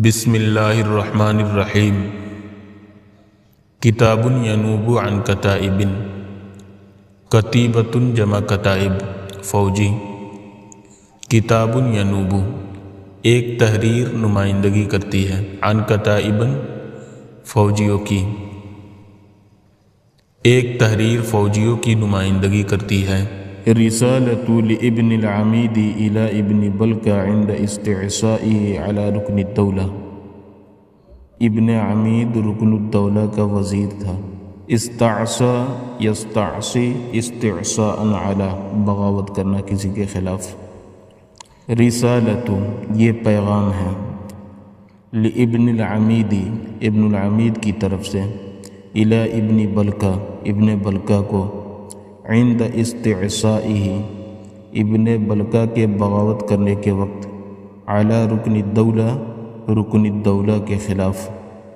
بسم اللہ الرحمن الرحیم۔ کتاب ینوب عن کتائب، کتیبۃ جمع کتائب فوجی۔ کتاب ینوب ایک تحریر نمائندگی کرتی ہے، عن کتائب فوجیوں کی، ایک تحریر فوجیوں کی نمائندگی کرتی ہے۔ رسالة لابن العمید إلى ابن بلکہ عند استعصائه على رکن الدولہ۔ ابن عمید رکن الدولہ کا وزیر تھا۔ استعصا یستعصی استعصاء علی، بغاوت کرنا کسی کے خلاف۔ رسالۃ یہ پیغام ہے، لابن العمید ابن العمید کی طرف سے، الی ابن بلکہ ابن بلکہ کو، عند استعصائه ابن بلکہ کے بغاوت کرنے کے وقت، علی رکن الدولہ رکن الدولہ کے خلاف۔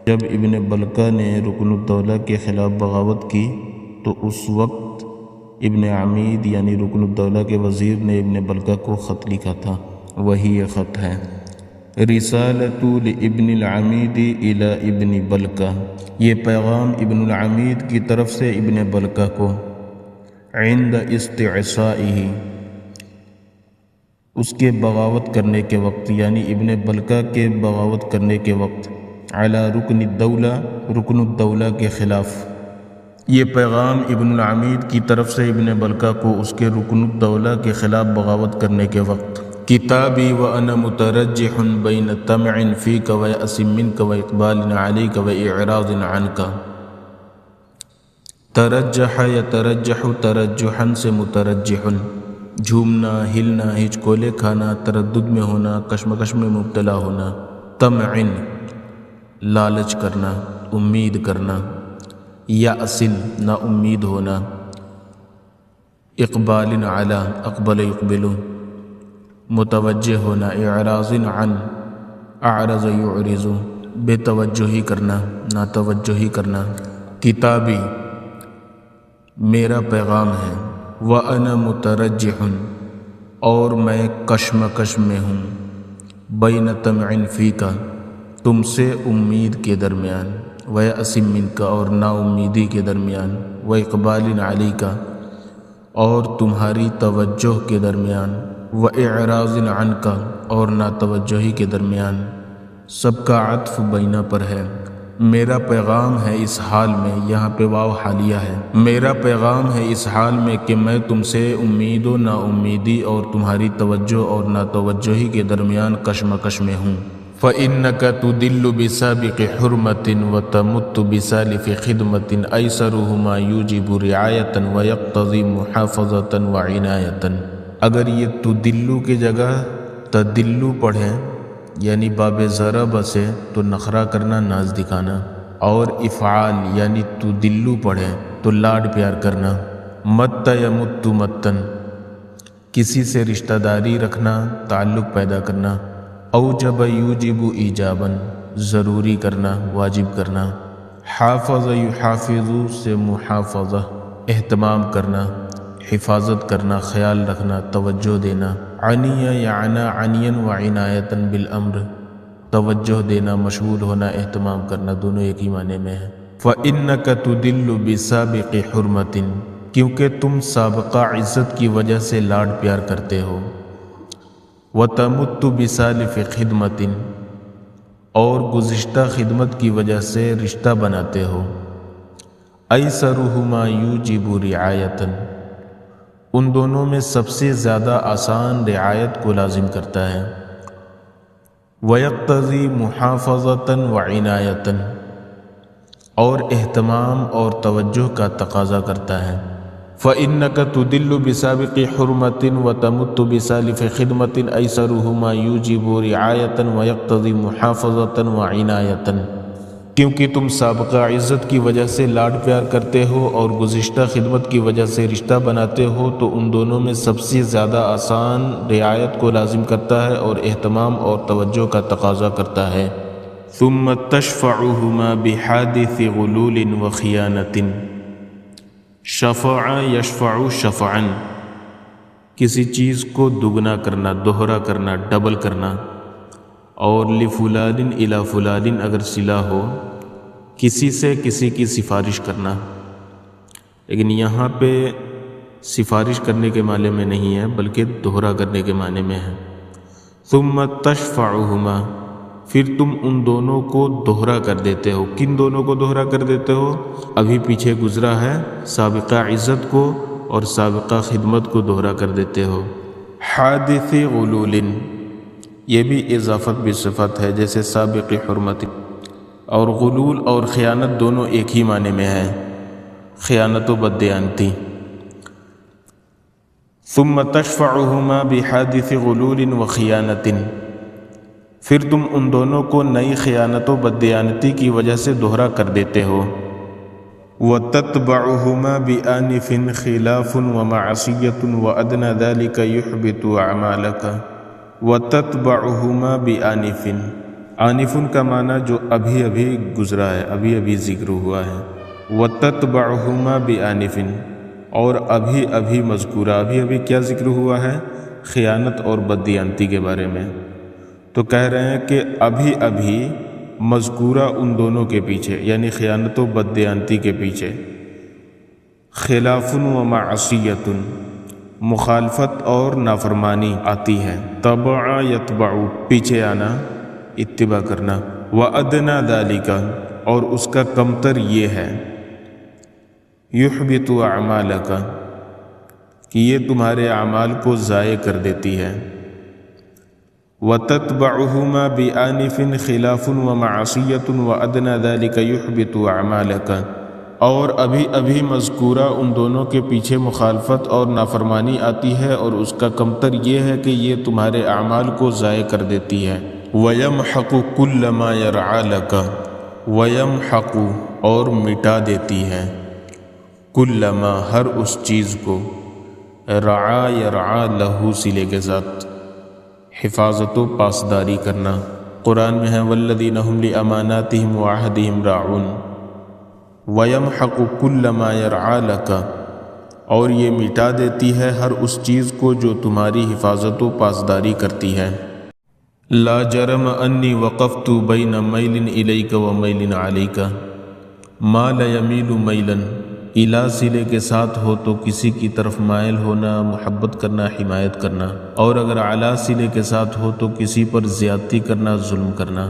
جب ابن بلکہ نے رکن الدولہ کے خلاف بغاوت کی تو اس وقت ابن عمید یعنی رکن الدولہ کے وزیر نے ابن بلکہ کو خط لکھا تھا، وہی یہ خط ہے۔ رسالۃ لابن العمید الی ابن بلکہ، یہ پیغام ابن العمید کی طرف سے ابن بلکہ کو، عند استعصائه اس کے بغاوت کرنے کے وقت، یعنی ابن بلکہ کے بغاوت کرنے کے وقت، علی رکن الدولہ رکن الدولہ کے خلاف۔ یہ پیغام ابن العمید کی طرف سے ابن بلکہ کو اس کے رکن الدولہ کے خلاف بغاوت کرنے کے وقت۔ کتابی وانا مترجح بین طمع فیک ویأس منک واقبال علیک واعراض عنک۔ ترجح یترجح ترجحا سے مترجح، جھومنا، ہلنا، ہچکولے کھانا، تردد میں ہونا، کشمکش میں مبتلا ہونا۔ طمع لالچ کرنا، امید کرنا۔ یأس نا امید ہونا۔ اقبال علی اقبل یقبل، متوجہ ہونا۔ اعراض عن اعرض یعرض، بے توجہی کرنا، ناتوجہی کرنا۔ کتابی میرا پیغام ہے، وَأَنَا مُتَرَجِّحٌ اور میں کشمکش میں ہوں، بین طمع فیک تم سے امید کے درمیان، وَيَأْسٍ مِّنْكَ اور نا امیدی کے درمیان، وَإِقْبَالٍ عَلَيْكَ اور تمہاری توجہ کے درمیان، وَإِعْرَاضٍ عَنْكَ اور نا توجہی کے درمیان۔ سب کا عطف بینہ پر ہے۔ میرا پیغام ہے اس حال میں، یہاں پہ واو حالیہ ہے، میرا پیغام ہے اس حال میں کہ میں تم سے امید و نا امیدی اور تمہاری توجہ اور نا توجہی کے درمیان کشمکش میں ہوں۔ فَإِنَّكَ تُدِلُّ بِسَابِقِ حُرْمَةٍ وَتَمُتُّ بِسَالِفِ خِدْمَةٍ أَيْسَرُهُمَا يُوجِبُ رِعَایَةً وَيَقْتَضِي مُحَافَظَةً وَعِنَایَةً۔ اگر یہ تدلو کی جگہ تدلو پڑھیں یعنی باب ضرب سے تو نخرہ کرنا، ناز دکھانا، اور افعال یعنی تدلو پڑھیں تو لاڈ پیار کرنا۔ مت یمت متن کسی سے رشتہ داری رکھنا، تعلق پیدا کرنا۔ اوجب یوجب ایجاباً ضروری کرنا، واجب کرنا۔ حافظ یحافظ سے محافظہ اہتمام کرنا، حفاظت کرنا، خیال رکھنا، توجہ دینا۔ عنی یعنا عنیا وعنایتا بالامر توجہ دینا، مشغول ہونا، اہتمام کرنا، دونوں ایک ہی معنی میں ہیں۔ فإنک تدل بسابق حرمۃ کیونکہ تم سابقہ عزت کی وجہ سے لاڈ پیار کرتے ہو۔ وتمت بسالف خدمۃ اور گزشتہ خدمت کی وجہ سے رشتہ بناتے ہو۔ ایسرہما یوجب رعایۃ ان دونوں میں سب سے زیادہ آسان رعایت کو لازم کرتا ہے۔ وَيَقْتَضِي مُحَافَظَةً وَعِنَایَةً اور اہتمام اور توجہ کا تقاضا کرتا ہے۔ فَإِنَّكَ تُدِلُّ بِسَابِقِ حُرْمَةٍ وَتَمُتُّ بِسَالِفِ خِدْمَةٍ أَيْسَرُهُمَا يُوجِبُ رِعَایَةً وَيَقْتَضِي مُحَافَظَةً وَعِنَایَةً کیونکہ تم سابقہ عزت کی وجہ سے لاڈ پیار کرتے ہو اور گزشتہ خدمت کی وجہ سے رشتہ بناتے ہو، تو ان دونوں میں سب سے زیادہ آسان رعایت کو لازم کرتا ہے اور اہتمام اور توجہ کا تقاضا کرتا ہے۔ ثم تشفعهما بحادث غلول وخیانة شفع یشفع شفعا کسی چیز کو دگنا کرنا، دوہرا کرنا، ڈبل کرنا۔ اور لفلان الی فلان اگر صلہ ہو کسی سے کسی کی سفارش کرنا، لیکن یہاں پہ سفارش کرنے کے معنی میں نہیں ہے بلکہ دوہرا کرنے کے معنی میں ہے۔ ثم تشفعہما، پھر تم ان دونوں کو دوہرا کر دیتے ہو۔ کن دونوں کو دوہرا کر دیتے ہو؟ ابھی پیچھے گزرا ہے، سابقہ عزت کو اور سابقہ خدمت کو دوہرا کر دیتے ہو۔ حادث غلول، یہ بھی اضافت بصفت ہے جیسے سابق حرمت، اور غلول اور خیانت دونوں ایک ہی معنی میں ہے، خیانت و بددیانتی۔ ثم تشفعہما بحادث غلول و خیانت، پھر تم ان دونوں کو نئی خیانت و بددیانتی کی وجہ سے دوہرا کر دیتے ہو۔ وَتَتْبَعُهُمَا بِآنِفٍ خِلَافٌ وَمَعْصِيَّةٌ وَأَدْنَى ذَلِكَ يُحْبِطُ أَعْمَالَكَ۔ وَتَتْبَعُهُمَا بِآنِفٍ، آنِفٌ کا معنی جو ابھی ابھی گزرا ہے، ابھی ابھی ذکر ہوا ہے۔ وَتَتْبَعُهُمَا بِآنِفٍ، اور ابھی ابھی مذکورہ، ابھی ابھی کیا ذکر ہوا ہے؟ خیانت اور بددیانتی کے بارے میں۔ تو کہہ رہے ہیں کہ ابھی ابھی مذکورہ ان دونوں کے پیچھے، یعنی خیانت و بددیانتی کے پیچھے، خلاف و معصیت، مخالفت اور نافرمانی آتی ہے۔ تبع یتبع، پیچھے آنا، اتباع کرنا۔ وَأَدْنَى ذَلِكَ، اور اس کا کمتر یہ ہے، يُحْبِطُ أَعْمَالَكَ، کہ یہ تمہارے اعمال کو ضائع کر دیتی ہے۔ وَتَتْبَعُهُمَا بِآنِفٍ خِلَافٌ وَمَعْصِيَّةٌ وَأَدْنَى ذَلِكَ يُحْبِطُ أَعْمَالَكَ، اور ابھی ابھی مذکورہ ان دونوں کے پیچھے مخالفت اور نافرمانی آتی ہے، اور اس کا کمتر یہ ہے کہ یہ تمہارے اعمال کو ضائع کر دیتی ہے۔ وَيَمْحَقُ كُلَّ مَا يَرْعَى لَكَ، وَيَمْحَقُ، اور مٹا دیتی ہے، کل ما، ہر اس چیز کو، رعا یرعا لہو صلے کے ساتھ، حفاظت و پاسداری کرنا۔ قرآن میں ہے والذین هم لأماناتهم وعہدهم راعون۔ ویمحق کل ما یرعا لک، اور یہ مٹا دیتی ہے ہر اس چیز کو جو تمہاری حفاظت و پاسداری کرتی ہے۔ لا جرم انی وقفت بین میل الیک و میل علیک، ما لا یمیل میلا، الا صلے کے ساتھ ہو تو کسی کی طرف مائل ہونا، محبت کرنا، حمایت کرنا، اور اگر علی صلے کے ساتھ ہو تو کسی پر زیادتی کرنا، ظلم کرنا۔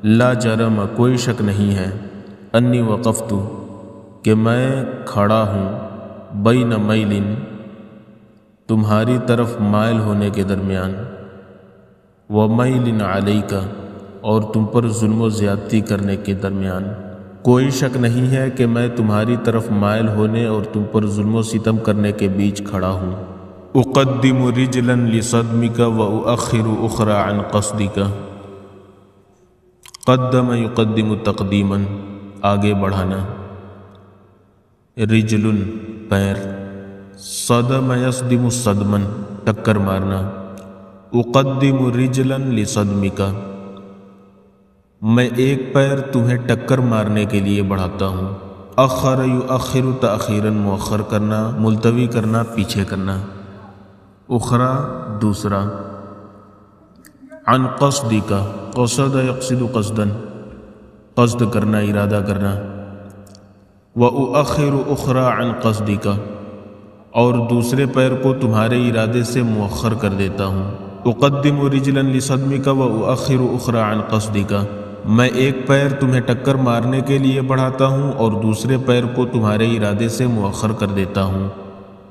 لا جرم، کوئی شک نہیں ہے، انی وقفت، کہ میں کھڑا ہوں، بین میل، تمہاری طرف مائل ہونے کے درمیان، و میل علیک، اور تم پر ظلم و زیادتی کرنے کے درمیان۔ کوئی شک نہیں ہے کہ میں تمہاری طرف مائل ہونے اور تم پر ظلم و ستم کرنے کے بیچ کھڑا ہوں۔ اقدم رجلا لصدمک واؤخر اخرى عن قصدک، قدم یقدم تقدیما، آگے بڑھانا، رجل، پیر، صدم یصدم صدما، ٹکر مارنا۔ اقدم رجلا لصدمک، میں ایک پیر تمہیں ٹکر مارنے کے لیے بڑھاتا ہوں۔ اخر یؤخر تاخیرا، مؤخر کرنا، ملتوی کرنا، پیچھے کرنا۔ اخرى، دوسرا۔ عن قصدک، قصد یقصد قصدا، قصد کرنا، ارادہ کرنا۔ واؤخر اخرى عن قصدک، اور دوسرے پیر کو تمہارے ارادے سے مؤخر کر دیتا ہوں۔ اقدم رجلا لصدمک واؤخر اخرى عن قصدک، میں ایک پیر تمہیں ٹکر مارنے کے لیے بڑھاتا ہوں اور دوسرے پیر کو تمہارے ارادے سے مؤخر کر دیتا ہوں۔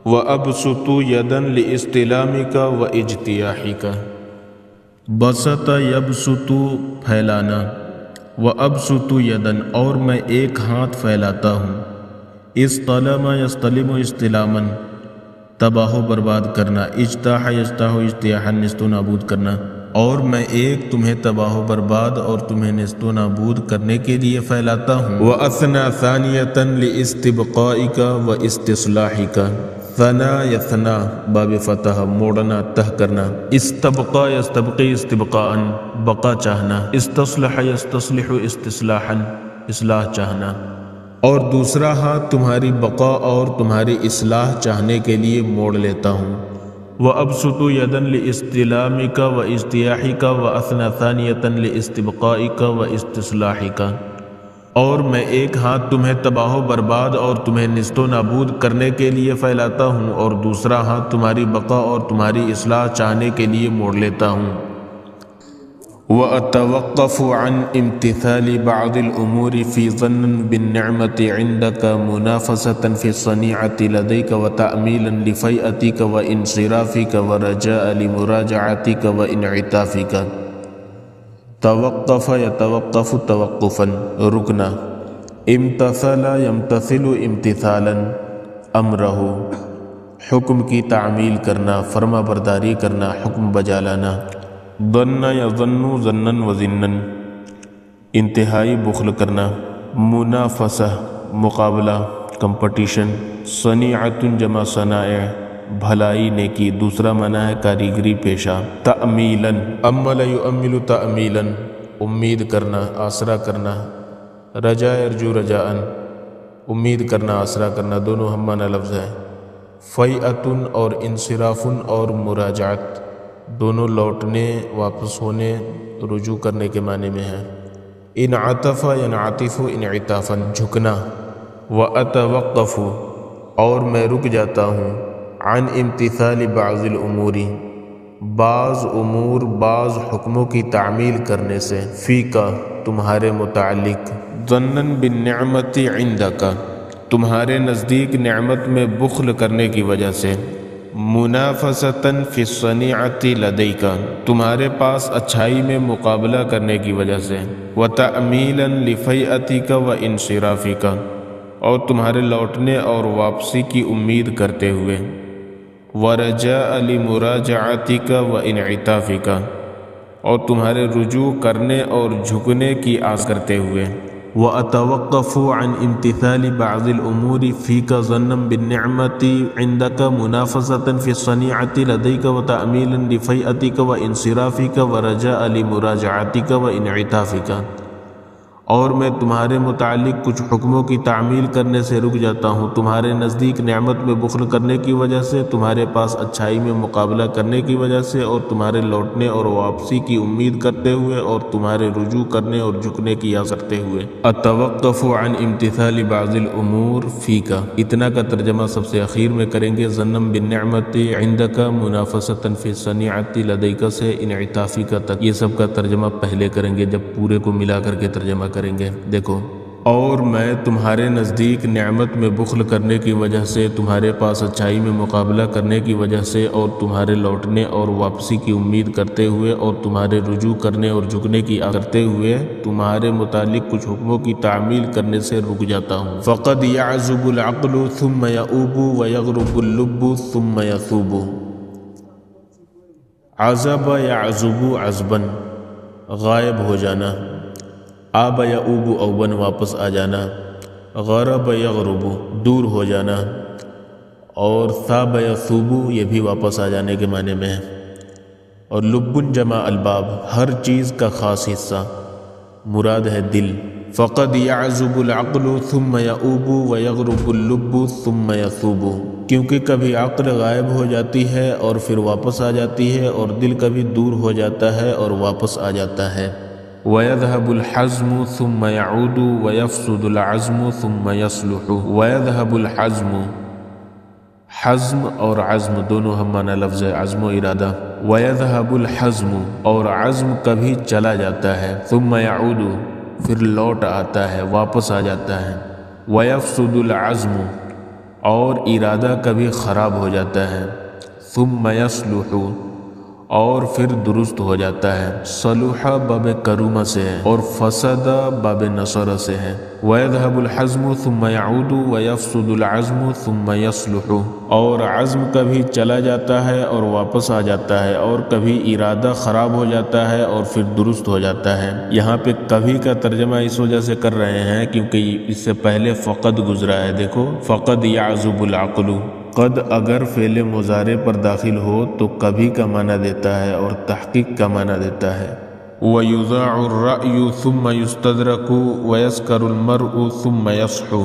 وَأَبْسُطُ يَدًا لِإِسْتِلَامِكَ وَإِجْتِيَاحِكَ، بسط یبسط، پھیلانا، وَأَبْسُطُ يَدًا، اور میں ایک ہاتھ پھیلاتا ہوں، استلم یستلم استلاما، تباہ و برباد کرنا، اجتاح یجتاح اجتیاحا، نیست و نابود کرنا، اور میں ایک تمہیں تباہ و برباد اور تمہیں نیست و نابود کرنے کے لیے پھیلاتا ہوں۔ وَأَثْنَى ثَانِيَةً لِإِسْتِبْقَائِكَ وَإِسْتِصْلَاحِكَ، ثنا یثنا، باب فتح، موڑنا، تہ کرنا۔ استبقا یستبقی استبقاءً، بقا چاہنا۔ استصلح یستصلح استصلاحًا، اصلاح چاہنا۔ اور دوسرا ہاتھ تمہاری بقا اور تمہاری اصلاح چاہنے کے لیے موڑ لیتا ہوں۔ وَأَبْسُطُ يَدًا لِإِسْتِلَامِكَ وَإِجْتِيَاحِكَ وَأَثْنَى ثَانِيَةً لِإِسْتِبْقَائِكَ وَإِسْتِصْلَاحِكَ، اور میں ایک ہاتھ تمہیں تباہ و برباد اور تمہیں نیست و نابود کرنے کے لیے پھیلاتا ہوں، اور دوسرا ہاتھ تمہاری بقا اور تمہاری اصلاح چاہنے کے لیے موڑ لیتا ہوں۔ وَأَتَوَقَّفُ عَنْ امْتِثَالِ بَعْضِ الْأُمُورِ فِي ظَنٍّ بِالنِّعْمَةِ عِنْدَكَ مُنَافَسَةً فِي الصَّنِيعَةِ لَدَيْكَ وَتَأْمِيلًا لِفَيْئَتِكَ وَانصِرَافِكَ وَرَجَاءً لِمُرَاجَعَتِكَ وَانْعِطَافِكَ۔ توقف يتوقف توقفا، رکنا۔ امتثل يمتثل امتثالا، امرہ، حکم کی تعمیل کرنا، فرما برداری کرنا، حکم بجا لانا۔ ظن یظن ظنا وظنا، انتہائی بخل کرنا۔ منافسہ، مقابلہ، کمپٹیشن۔ صنیعۃ جمع صنائع، بھلائی نیکی، دوسرا معنی ہے کاریگری پیشہ۔ تأمیلا، امل یؤمل تأمیلا، امید کرنا، آسرا کرنا۔ رجا یرجو رجاء، امید کرنا، آسرا کرنا، دونوں ہم معنی لفظ ہیں۔ فیئۃ اور انصراف اور مراجعت، دونوں لوٹنے، واپس ہونے، رجوع کرنے کے معنی میں ہیں۔ انعطف ینعطف انعطافا، جھکنا۔ واتوقف، اور میں رک جاتا ہوں، عن امتثال بعض الامور، بعض امور، بعض حکموں کی تعمیل کرنے سے، فی کا، تمہارے متعلق، ظنا بالنعمت عندک، تمہارے نزدیک نعمت میں بخل کرنے کی وجہ سے، منافستاً فی الصنیعۃ لدیک، تمہارے پاس اچھائی میں مقابلہ کرنے کی وجہ سے، وتأمیلا لفیئتک وانصرافک، اور تمہارے لوٹنے اور واپسی کی امید کرتے ہوئے، ورجاء لمراجعتک وانعطافک، اور تمہارے رجوع کرنے اور جھکنے کی آس کرتے ہوئے۔ وَأَتَوَقَّفُ عَنْ امْتِثَالِ بَعْضِ الْأُمُورِ فِيكَ ظَنًّا بِالنِّعْمَةِ عِنْدَكَ مُنَافَسَةً فِي الصَّنِيعَةِ لَدَيْكَ وَتَأْمِيلًا لِفَيْئَتِكَ وَانْصِرَافِكَ وَرَجَاءً لِمُرَاجَعَتِكَ وَانْعِطَافِكَ، اور میں تمہارے متعلق کچھ حکموں کی تعمیل کرنے سے رک جاتا ہوں، تمہارے نزدیک نعمت میں بخل کرنے کی وجہ سے، تمہارے پاس اچھائی میں مقابلہ کرنے کی وجہ سے، اور تمہارے لوٹنے اور واپسی کی امید کرتے ہوئے، اور تمہارے رجوع کرنے اور جھکنے کی آس کرتے ہوئے۔ اتوقف عن امتثال بعض الامور فیک، اتنا کا ترجمہ سب سے اخیر میں کریں گے۔ ظنا بالنعمت عندک منافسۃ فی الصنیعۃ لدیک سے انعطافک تک، یہ سب کا ترجمہ پہلے کریں گے جب پورے کو ملا کر کے ترجمہ کریں گے۔ دیکھو، اور میں تمہارے نزدیک نعمت میں بخل کرنے کی وجہ سے، تمہارے پاس اچھائی میں مقابلہ کرنے کی وجہ سے، اور تمہارے لوٹنے اور واپسی کی امید کرتے ہوئے، اور تمہارے رجوع کرنے اور جھکنے کی کرتے ہوئے، تمہارے متعلق کچھ حکموں کی تعمیل کرنے سے رک جاتا ہوں۔ فقد يعزب العقل ثم يؤوب ويغرب اللب ثم يثوب۔ عزب يعزب عزبا، غائب ہو جانا۔ آب یعوب اوبن، واپس آ جانا۔ غرب یغرب، دور ہو جانا۔ اور ثاب یثوب، یہ بھی واپس آ جانے کے معنی میں ہے۔ اور لبن جمع الباب، ہر چیز کا خاص حصہ، مراد ہے دل۔ فقد يعزب العقل ثم يؤوب ويغرب اللب ثم يثوب، کیونکہ کبھی عقل غائب ہو جاتی ہے اور پھر واپس آ جاتی ہے، اور دل کبھی دور ہو جاتا ہے اور واپس آ جاتا ہے۔ وَيَذْهَبُ الْحَزْمُ ثُمَّ يَعُودُ وَيَفْسُدُ الْعَزْمُ ثُمَّ يَصْلُحُ۔ وَيَذْهَبُ الْحَزْمُ، حزم اور عزم دونوں ہم معنی لفظ ہے، عزم و ارادہ۔ وَيَذْهَبُ الْحَزْمُ، اور عزم کبھی چلا جاتا ہے۔ ثُمَّ يَعُودُ، پھر لوٹ آتا ہے، واپس آ جاتا ہے۔ وَيَفْسُدُ الْعَزْمُ، اور ارادہ کبھی خراب ہو جاتا ہے۔ ثُمَّ يَصْلُحُ، اور پھر درست ہو جاتا ہے۔ صلح باب کرومہ سے ہے، اور فسد باب نصر سے ہے۔ وَيَذْهَبُ الْحَزْمُ ثُمَّ يَعُودُ وَيَفْسُدُ الْعَزْمُ ثُمَّ يَصْلُحُ، اور عزم کبھی چلا جاتا ہے اور واپس آ جاتا ہے، اور کبھی ارادہ خراب ہو جاتا ہے اور پھر درست ہو جاتا ہے۔ یہاں پہ کبھی کا ترجمہ اس وجہ سے کر رہے ہیں کیونکہ اس سے پہلے فقد گزرا ہے۔ دیکھو، فقد يعزب العقل، قد اگر فعل مضارع پر داخل ہو تو کبھی کا معنی دیتا ہے اور تحقیق کا معنی دیتا ہے۔ وَيُذَاعُ الرَّأْيُ ثُمَّ يُسْتَدْرَكُ وَيَسْكَرُ الْمَرْءُ ثُمَّ يَصْحُو۔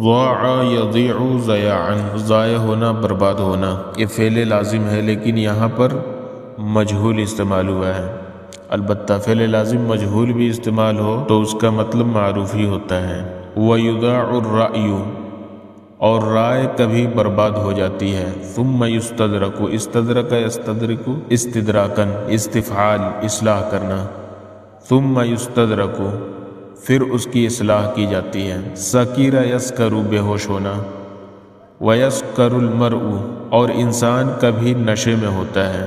ضاع یضیع ضیاعا، ضائع ہونا، برباد ہونا، یہ فعل لازم ہے لیکن یہاں پر مجہول استعمال ہوا ہے۔ البتہ فعل لازم مجہول بھی استعمال ہو تو اس کا مطلب معروف ہی ہوتا ہے۔ وَيُضَاعُ الرَّأْيُ، اور رائے کبھی برباد ہو جاتی ہے۔ ثم یستدرک، استدرک یستدرک استدراکن، استفعال اصلاح کرنا۔ ثم یستدرک، پھر اس کی اصلاح کی جاتی ہے۔ سکر یسکر، بے ہوش ہونا۔ ویسکر المرء، اور انسان کبھی نشے میں ہوتا ہے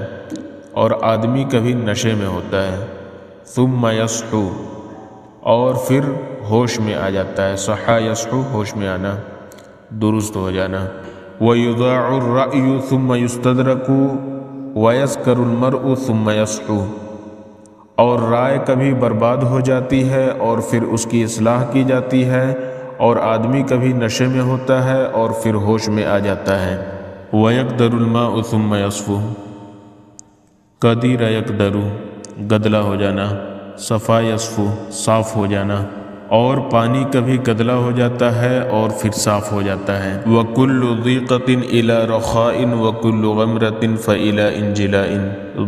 اور آدمی کبھی نشے میں ہوتا ہے۔ ثم یصحو، اور پھر ہوش میں آ جاتا ہے۔ صحا یصحو، ہوش میں آنا، درست ہو جانا۔ وَيُضَاعُ الرَّأْيُ ثُمَّ يُسْتَدْرَكُ وَيَسْكَرُ الْمَرْءُ ثُمَّ يَصْحُو، اور رائے کبھی برباد ہو جاتی ہے اور پھر اس کی اصلاح کی جاتی ہے، اور آدمی کبھی نشے میں ہوتا ہے اور پھر ہوش میں آ جاتا ہے۔ وَيَقْدَرُ الْمَاءُ ثُمَّ يَصْفُو، قدر یقدر، گدلا ہو جانا۔ صفا یصفو، صاف ہو جانا، اور پانی کبھی گدلا ہو جاتا ہے اور پھر صاف ہو جاتا ہے۔ وَكُلُّ ضِيقَةٍ إِلَى رَخَاءٍ وَكُلُّ غَمْرَةٍ فَإِلَى انجلاء،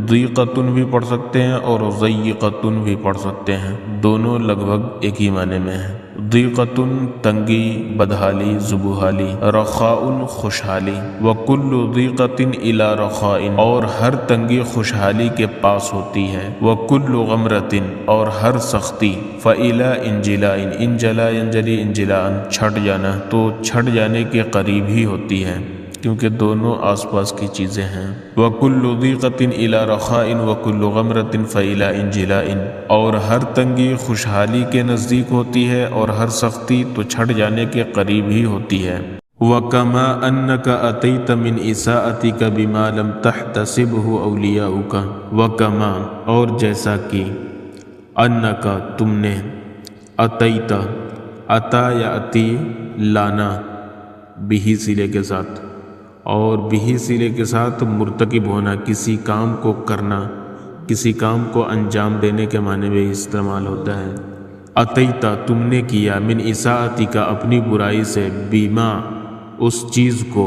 ضیقۃ بھی پڑھ سکتے ہیں اور ضیقۃ بھی پڑھ سکتے ہیں، دونوں لگ بھگ ایک ہی معنی میں ہیں۔ ضیقۃ تنگی، بدحالی، زبوحالی، رخاء خوشحالی۔ وَكُلُّ ضِيقَةٍ إِلَى رَخَاءٍ، اور ہر تنگی خوشحالی کے پاس ہوتی ہے۔ وَكُلُّ غَمْرَةٍ، اور ہر سختی۔ فَإِلَى انجلاء، انجلا ینجلی انجلاء، چھٹ جانا، تو چھٹ جانے کے قریب ہی ہوتی ہے کیونکہ دونوں آس پاس کی چیزیں ہیں۔ وَكُلُّ ضِيقَةٍ إِلَى رَخَاءٍ وَكُلُّ غَمْرَةٍ فَإِلَى انجلاء، اور ہر تنگی خوشحالی کے نزدیک ہوتی ہے اور ہر سختی تو چھٹ جانے کے قریب ہی ہوتی ہے۔ وَكَمَا أَنَّكَ أَتَيْتَ مِنْ إِسَاءَتِكَ بِمَا لَمْ تَحْتَسِبْهُ أَوْلِيَاؤُكَ، وَكَمَا، اور جیسا کہ، أَنَّكَ، تم نے، أَتَيْتَ، عطا یا عطی، لانا، بھی صلے کے ساتھ، اور بھی صلے کے ساتھ مرتکب ہونا، کسی کام کو کرنا، کسی کام کو انجام دینے کے معنی میں استعمال ہوتا ہے۔ اتیتا، تم نے کیا، من اساءتی کا، اپنی برائی سے، بیما، اس چیز کو،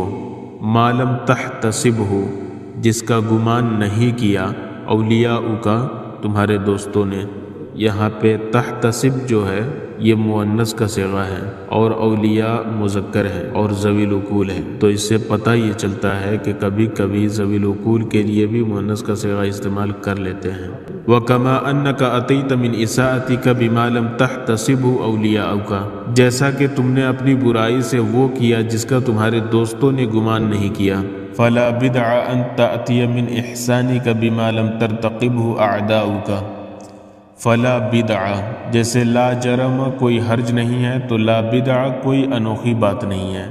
ما لم تحتسبہ، جس کا گمان نہیں کیا، اولیاء کا، تمہارے دوستوں نے۔ یہاں پہ تحتسب جو ہے یہ مؤنث کا صیغہ ہے اور اولیاء مذکر ہے اور ذوی العقول ہے، تو اس سے پتہ یہ چلتا ہے کہ کبھی کبھی ذوی العقول کے لیے بھی مؤنث کا صیغہ استعمال کر لیتے ہیں۔ وَكَمَا أَنَّكَ أَتَيْتَ مِنْ إِسَاءَتِكَ بِمَا لَمْ تَحْتَسِبْهُ أَوْلِيَاؤُكَ، جیسا کہ تم نے اپنی برائی سے وہ کیا جس کا تمہارے دوستوں نے گمان نہیں کیا۔ فَلَا بِدْعَ أَن تَأْتِيَ مِنْ إِحْسَانِكَ بِمَا لَمْ تَرْتَقِبْهُ أَعْدَاؤُكَ، فلا بدع، جیسے لا جرم کوئی حرج نہیں ہے تو لا بدع کوئی انوکھی بات نہیں ہے،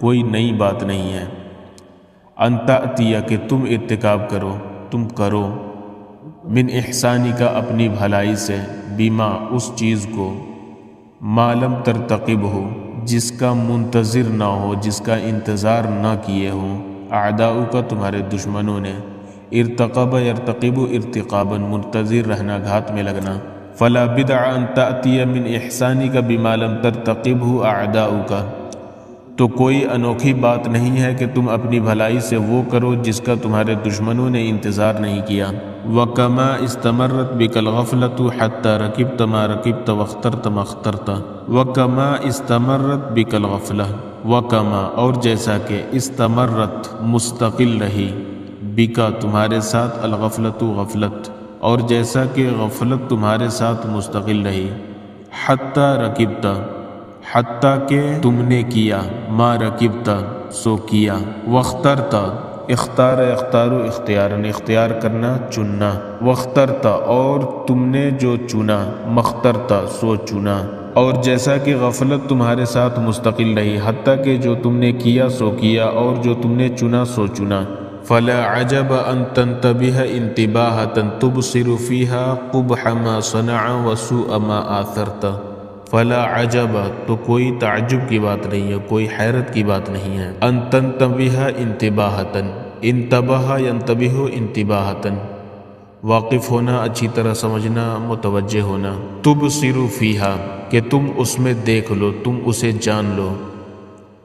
کوئی نئی بات نہیں ہے۔ ان تأتیہ، کہ تم ارتکاب کرو، تم کرو، من احسانی کا، اپنی بھلائی سے، بیما، اس چیز کو، ما لم ترتقب ہو، جس کا منتظر نہ ہو، جس کا انتظار نہ کیے ہوں، اعداؤ کا، تمہارے دشمنوں نے۔ ارتقب یرتقب ارتقابا، منتظر رہنا، گھات میں لگنا۔ فلا بدع ان تأتی من احسانک بما لم ترتقبہ اعداؤک، تو کوئی انوکھی بات نہیں ہے کہ تم اپنی بھلائی سے وہ کرو جس کا تمہارے دشمنوں نے انتظار نہیں کیا۔ وکما استمرت بک الغفلۃ حتی رکبت ما رکبت واخترت ما اخترت، وکما استمرت بک الغفلہ، وکما، اور جیسا کہ، استمرت، مستقل رہی، بکا، تمہارے ساتھ، الغفلۃ، غفلت، اور جیسا کہ غفلت تمہارے ساتھ مستقل رہی، حتی رکبت، حتیٰ کہ تم نے کیا، ما رکبت، سو کیا، واخترت، اختار یختار اختیارا، اختیار کرنا، چننا، واخترت، اور تم نے جو چنا، مخترت، سو چنا، اور جیسا کہ غفلت تمہارے ساتھ مستقل رہی، حتیٰ کہ جو تم نے کیا سو کیا اور جو تم نے چنا سو چنا۔ فلا عجب ان تنتبه انتباهة تبصر فيها قبح ما صنع وسوء ما آثرت، فلا عجب، تو کوئی تعجب کی بات نہیں ہے، کوئی حیرت کی بات نہیں ہے، ان تنتبه انتباهة، انتبہ ينتبه انتباهة، واقف ہونا، اچھی طرح سمجھنا، متوجہ ہونا، تبصر فيها، کہ تم اس میں دیکھ لو، تم اسے جان لو،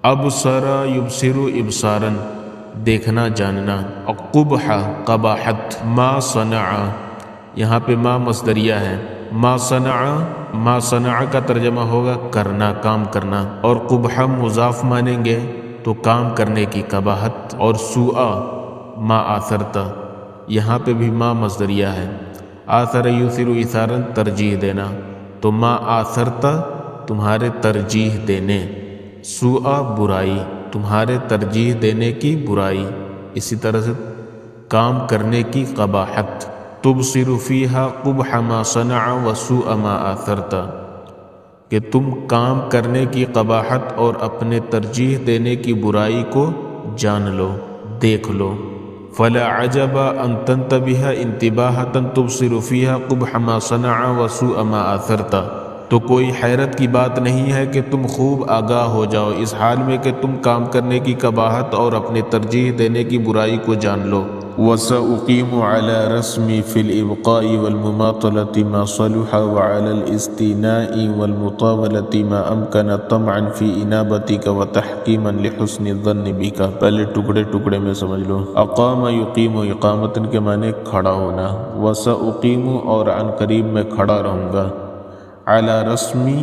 ابصرا یبصر ابصارن دیکھنا جاننا، قبح قباحت، ما صنع یہاں پہ ما مصدریہ ہے، ما صنع کا ترجمہ ہوگا کرنا، کام کرنا، اور قبح مضاف مانیں گے تو کام کرنے کی قباحت، اور سوء ما آثرتا یہاں پہ بھی ما مصدریہ ہے، آثر یوثر ایثارن ترجیح دینا، تو ما آثرتا تمہارے ترجیح دینے، سوء برائی تمہارے ترجیح دینے کی برائی، اسی طرح سے کام کرنے کی قباحت، تبصر فیہا قبح ما صنع وسوء ما آثرتا کہ تم کام کرنے کی قباحت اور اپنے ترجیح دینے کی برائی کو جان لو، دیکھ لو۔ فلا عجب ان تنتبہ انتباہۃ تبصر فیہا قبح ما صنع وسوء ما آثرتا، تو کوئی حیرت کی بات نہیں ہے کہ تم خوب آگاہ ہو جاؤ اس حال میں کہ تم کام کرنے کی قباحت اور اپنے ترجیح دینے کی برائی کو جان لو۔ وَسَأُقِيمُ عَلَى رَسْمِ فِي الْإِبْقَاءِ وَالْمُمَاطَلَةِ مَا صَلُحَ وَعَلَى الْإِسْتِنَاءِ وَالْمُطَاوَلَةِ مَا أَمْكَنَ طَمْعًا فِي إِنَابَتِكَ وَتَحْكِيمًا لِحُسْنِ الظَّنِّ بِكَ۔ پہلے ٹکڑے میں سمجھ لو۔ اقام یقیم اقامتن کے معنی کھڑا ہونا، وَسَأُقِيمُ اور عن قریب میں کھڑا رہوں گا، علی رسمی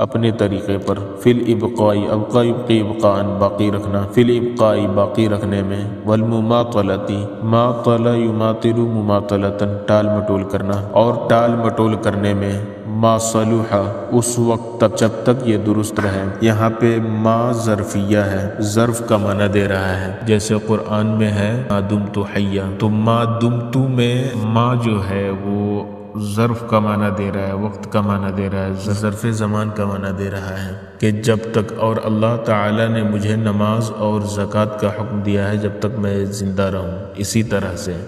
اپنے طریقے پر، فی الابقائی ابقا یبقی ابقاءً باقی رکھنا، فی الابقائی باقی رکھنے میں، والمماطلتی ماطل یماطل مماطلتاً ٹال مٹول کرنا، اور ٹال مٹول کرنے میں، ما صلح اس وقت تک جب تک یہ درست رہے۔ یہاں پہ ما ظرفیہ ہے، ظرف کا معنی دے رہا ہے، جیسے قرآن میں ہے ما دمت حیا، تو ما دمت میں ما جو ہے وہ ظرف کا معنی دے رہا ہے، وقت کا معنی دے رہا ہے، ظرف زمان کا معنی دے رہا ہے کہ جب تک، اور اللہ تعالی نے مجھے نماز اور زکوٰۃ کا حکم دیا ہے جب تک میں زندہ رہوں، اسی طرح سے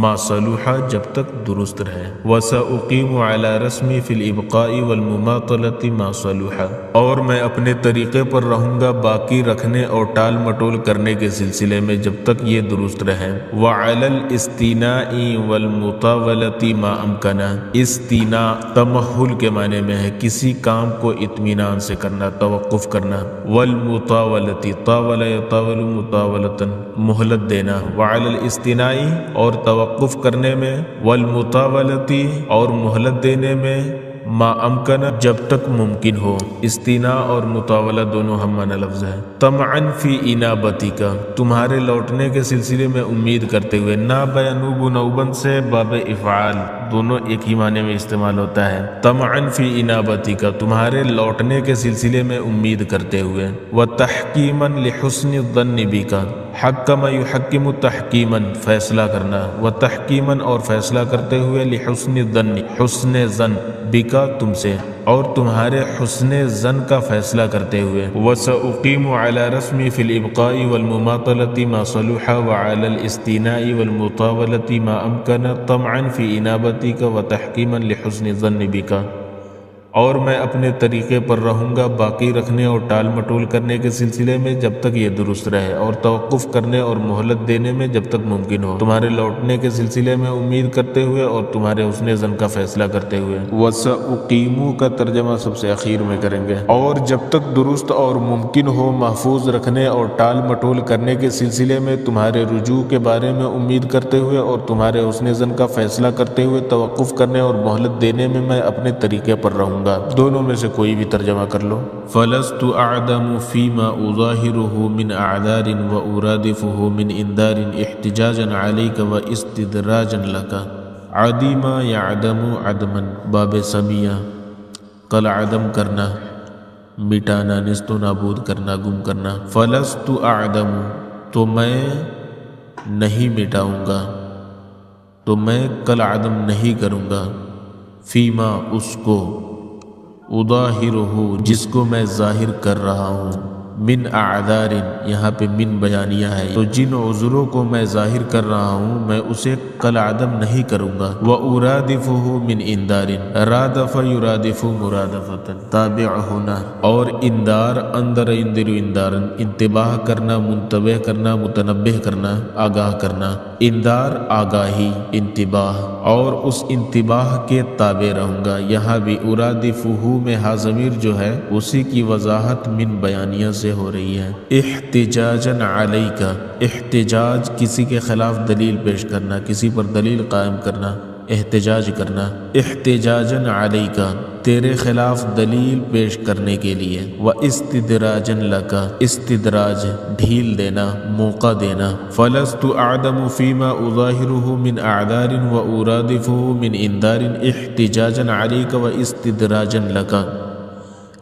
ما صلح جب تک درست رہے۔ وَسَأُقِيمُ عَلَى رَسْمِ فِي الْإِبْقَاءِ وَالْمُمَاطَلَةِ مَا صَلُحَ اور میں اپنے طریقے پر رہوں گا باقی رکھنے اور ٹال مٹول کرنے کے سلسلے میں جب تک یہ درست رہے۔ وَعَلَى الْإِسْتِنَاءِ وَالْمُطَاوَلَةِ مَا أَمْكَنَ استینا تمہل کے معنی میں ہے کسی کام کو اطمینان سے کرنا، توقف کرنا، وَالْمُطَاوَلَةِ طَاوَلَ يَطَاوَلُ مُطَاوَلَةً مہلت دینا، وَعَلَى الْإِسْتِنَاءِ اور توقف کرنے میں، وَالْمُطَاوَلَةِ اور مہلت دینے میں، ما امکن جب تک ممکن ہو۔ استینا اور مطاولہ دونوں ہم معنی لفظ ہیں۔ طمعاً فی انابتک تمہارے لوٹنے کے سلسلے میں امید کرتے ہوئے، ناب ینوب نوبن سے باب افعال دونوں ایک ہی معنی میں استعمال ہوتا ہے۔ طمعاً فی انابتک تمہارے لوٹنے کے سلسلے میں امید کرتے ہوئے، وتحکیماً لحسن الظن بک حکم یحکم تحکیماً فیصلہ کرنا، وتحکیماً اور فیصلہ کرتے ہوئے، لحسن الظن حسن ظن بکا تم سے اور تمہارے حسن ظن کا فیصلہ کرتے ہوئے۔ وَسَأُقِيمُ عَلَى رَسْمِ فِي الْإِبْقَاءِ وَالْمُمَاطَلَةِ مَا صَلُحَ وَعَلَى الْإِسْتِنَاءِ وَالْمُطَاوَلَةِ مَا أَمْكَنَ طَمْعًا فِي إِنَابَتِكَ وَتَحْكِيمًا لِحُسْنِ الظَّنِّ بِكَ اور میں اپنے طریقے پر رہوں گا باقی رکھنے اور ٹال مٹول کرنے کے سلسلے میں جب تک یہ درست رہے، اور توقف کرنے اور مہلت دینے میں جب تک ممکن ہو، تمہارے لوٹنے کے سلسلے میں امید کرتے ہوئے اور تمہارے حسن ظن کا فیصلہ کرتے ہوئے۔ وَسَأُقِيمُ کا ترجمہ سب سے اخیر میں کریں گے، اور جب تک درست اور ممکن ہو محفوظ رکھنے اور ٹال مٹول کرنے کے سلسلے میں تمہارے رجوع کے بارے میں امید کرتے ہوئے اور تمہارے حسن ظن کا فیصلہ کرتے ہوئے توقف کرنے اور مہلت دینے میں اپنے طریقے پر رہوں گا۔ دونوں میں سے کوئی بھی ترجمہ کر لو۔ فَلَسْتُ أَعْدَمُ فِي مَا أُظَاهِرُهُ مِنْ أَعْذَارٍ وَأُرَادِفُهُ مِنْ إِنذَارٍ احتجاجًا عَلَيْكَ وَإِسْتِدْرَاجًا لَكَ عَدِيمًا يَعْدَمُ عَدْمًا باب سمیہ کل عدم کرنا، مٹانا، نیست و نابود کرنا، گم کرنا۔ فَلَسْتُ أَعْدَمُ تو میں نہیں مٹاؤں گا، تو میں کل عدم نہیں کروں گا، فیما اس کو، اظاہرہ جس کو میں ظاہر کر رہا ہوں، من اعذار یہاں پہ من بیانیہ ہے، تو جن عذروں کو میں ظاہر کر رہا ہوں میں اسے کل عدم نہیں کروں گا۔ وَأُرَادِفُهُ مِنْ إِنذَارٍ رَادَفَ يُرَادِفُ مُرَادَفَةً تابع ہونا، اور اندار اندر اندر اندارن انتباہ کرنا، منتبہ کرنا، متنبہ کرنا، آگاہ کرنا۔ اندار آگاہی، انتباہ، اور اس انتباہ کے تابع رہوں گا۔ یہاں بھی ارادفہ میں ہا ضمیر جو ہے اسی کی وضاحت من بیانیہ سے ہو رہی ہے۔ احتجاجاً علیک، احتجاج کسی کے خلاف دلیل پیش کرنا، کسی پر دلیل قائم کرنا، احتجاج کرنا۔ احتجاجاً علیک، تیرے خلاف دلیل پیش کرنے کے لیے۔ واستدراجاً لک، استدراج ڈھیل دینا، موقع دینا۔ فلست اعدم فیما اظاہرہ من اعذار وارادفہ من انذار احتجاجاً علیک واستدراجاً لک،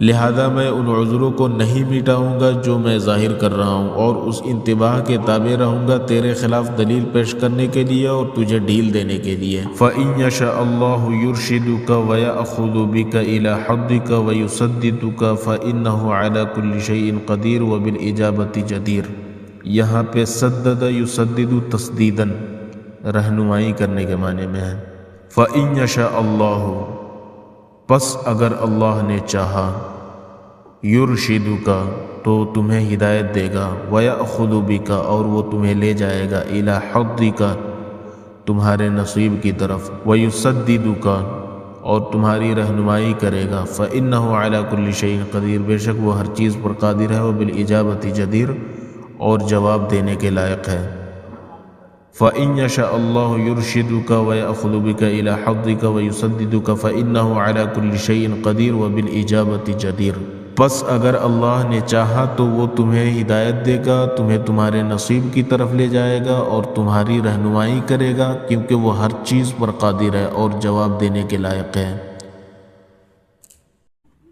لہذا میں ان عذروں کو نہیں مٹاؤں گا جو میں ظاہر کر رہا ہوں، اور اس انتباہ کے تابع رہوں گا تیرے خلاف دلیل پیش کرنے کے لیے اور تجھے ڈھیل دینے کے لیے۔ فَإِن يَشَاء اللَّهُ يُرْشِدُكَ وَيَأْخُذُ بِكَ إِلَى حَدِّكَ وَيُسَدِّدُكَ فَإِنَّهُ عَلَى كُلِّ شَيْءٍ قَدِيرٌ وَبِالْإِجَابَةِ جَدِيرٌ۔ یہاں پہ سدد یسدد تسدیداً رہنمائی کرنے کے معنی میں ہے۔ فَإِن يَشَاء اللَّهُ، پس اگر اللہ نے چاہا، یرشدک، تو تمہیں ہدایت دے گا، ویأخذ بک، اور وہ تمہیں لے جائے گا، الی حدک، تمہارے نصیب کی طرف، ویسددک، اور تمہاری رہنمائی کرے گا، فإنہ علی کل شیء قدیر، بے شک وہ ہر چیز پر قادر ہے، وبالإجابۃ جدیر، اور جواب دینے کے لائق ہے۔ فَإِن يَشَاء اللَّهُ يُرْشِدُكَ وَيَأْخُذُ بِكَ إِلَى حَدِّكَ وَيُسَدِّدُكَ فَإِنَّهُ عَلَى كُلِّ شَيْءٍ قَدِيرٌ وَبِالْإِجَابَةِ جَدِيرٌ۔ پس اگر اللہ نے چاہا تو وہ تمہیں ہدایت دے گا، تمہیں تمہارے نصیب کی طرف لے جائے گا اور تمہاری رہنمائی کرے گا، کیونکہ وہ ہر چیز پر قادر ہے اور جواب دینے کے لائق ہے۔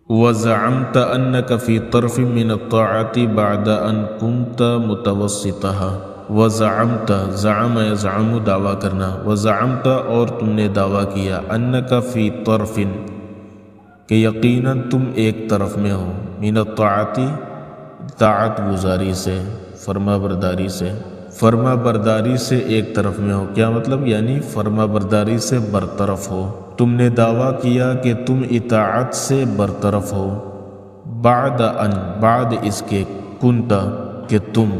وَزَعَمْتَ أَنَّكَ فِي طَرْفٍ مِّنَ الطَّاعَةِ بَعْدَ أَن كُنتَ مُتَوَسِّطَهَا۔ وَزَعَمْتَ، زعم یزعم دعویٰ کرنا، وَزَعَمْتَ، اور تم نے دعویٰ کیا، أَنَّكَ فِي طَرْفٍ، کہ یقیناً تم ایک طرف میں ہو، من الطاعت، طاعت گزاری سے، فرما برداری سے، فرما برداری سے ایک طرف میں ہو۔ کیا مطلب؟ یعنی فرما برداری سے برطرف ہو۔ تم نے دعویٰ کیا کہ تم اطاعت سے برطرف ہو، بعد ان، بعد اس کے، کنتا، کہ تم،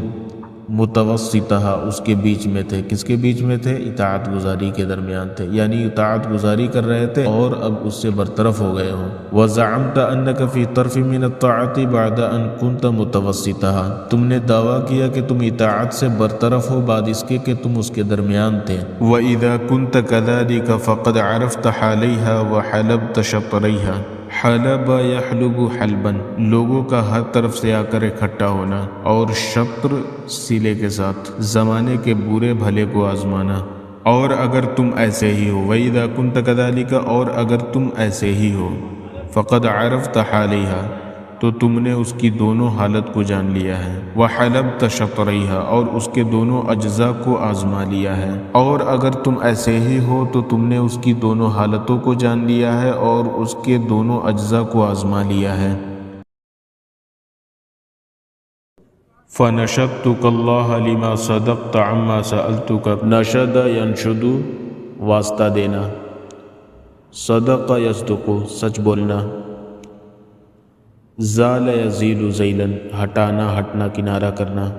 متوسطہ، اس کے بیچ میں تھے۔ کس کے بیچ میں تھے؟ اطاعت گزاری کے درمیان تھے، یعنی اطاعت گزاری کر رہے تھے اور اب اس سے برطرف ہو گئے ہو۔ وَزَعَمْتَ أَنَّكَ فِي طَرْفٍ مِّنَ الطَّاعَةِ بَعْدَ أَن كُنتَ مُتَوَسِّطَهَا، تم نے دعویٰ کیا کہ تم اطاعت سے برطرف ہو بعد اس کے کہ تم اس کے درمیان تھے۔ وَإِذَا كُنتَ كَذَلِكَ فَقَدْ عَرَفْتَ حَالَيْهَا وَحَلَبْتَ شَطْرَيْهَا۔ حلب یحلب حلبن، لوگوں کا ہر طرف سے آ کر اکٹھا ہونا، اور شطر سلے کے ساتھ، زمانے کے برے بھلے کو آزمانا۔ اور اگر تم ایسے ہی ہو، وَإِذَا كُنْتَ كَذَلِكَ، اور اگر تم ایسے ہی ہو، فَقَدْ عَرَفْتَ حَالَيْهَا، تو تم نے اس کی دونوں حالت کو جان لیا ہے، وَحَلَبْتَ شَطْرَيْهَا، اور اس کے دونوں اجزاء کو آزما لیا ہے۔ اور اگر تم ایسے ہی ہو تو تم نے اس کی دونوں حالتوں کو جان لیا ہے اور اس کے دونوں اجزاء کو آزما لیا ہے۔ فَنَشَدْتُكَ اللَّهَ لِمَا صَدَقْتَ عَمَّا سَأَلْتُكَ، نشد ینشد، واسطہ دینا، صدق یصدق، سچ بولنا، زال یزیل زیلاً، ہٹانا، ہٹنا، کنارہ کرنا۔